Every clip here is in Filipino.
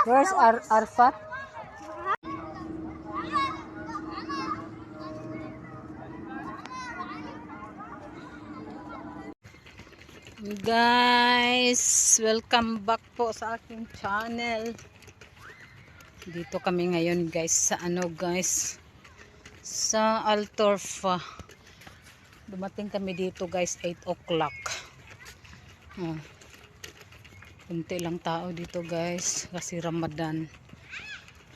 Where's Arfat? Guys, welcome back po sa aking channel. Dito kami ngayon guys sa guys, sa Altorfa. Dumating kami dito guys 8 o'clock. Kunti lang tao dito guys kasi Ramadan.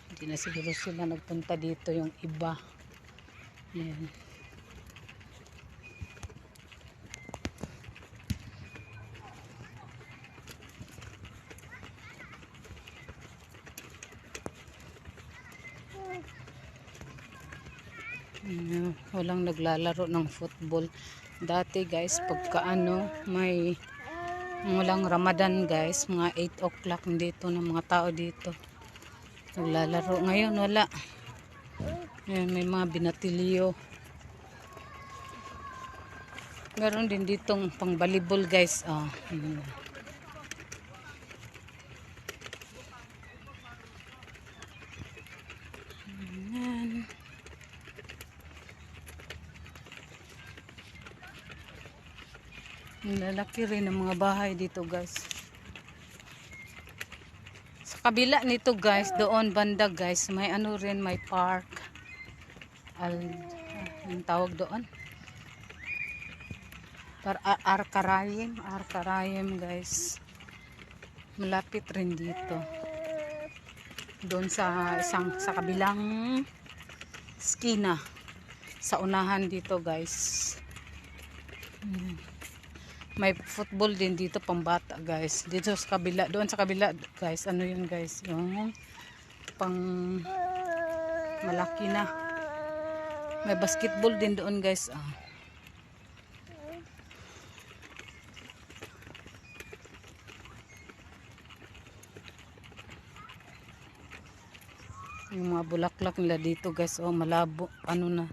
Hindi na siguro sila nagpunta dito yung iba. Yan. Walang naglalaro ng football dati guys pagka may walang Ramadan guys, mga 8 o'clock dito ng mga tao dito naglalaro. Ngayon wala. Ayan, may mga binatilyo, meron din ditong pang volleyball guys. Lalaki rin ang mga bahay dito guys. Sa kabila nito guys, doon banda guys, may rin, may park. Ang tawag doon? Arkarayim guys. Malapit rin dito. Doon sa kabilang skina. Sa unahan dito guys. May football din dito pang bata guys. Dito sa kabila, doon sa kabila guys, yun guys, yung pang malaki na. May basketball din doon guys. Yung mga bulaklak nila dito guys, malabo, na,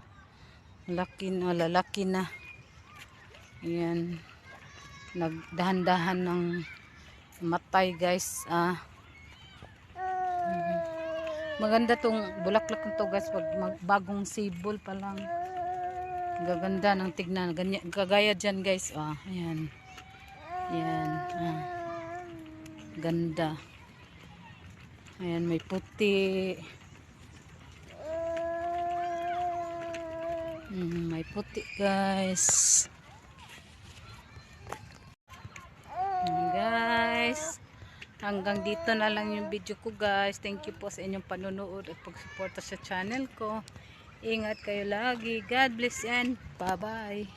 malaki na, lalaki na. Ayan. Nagdahan-dahan ng matay guys. Maganda tong bulaklak nito guys, pag bagong sibol pa lang, gaganda ng tignan. Ganyan, kagaya dyan guys. Ayan, ayan, ganda. Ayan, may puti, may puti guys. Guys, hanggang dito na lang yung video ko guys. Thank you po sa inyong panonood at pagsuporta sa channel ko. Ingat kayo lagi. God bless and bye bye.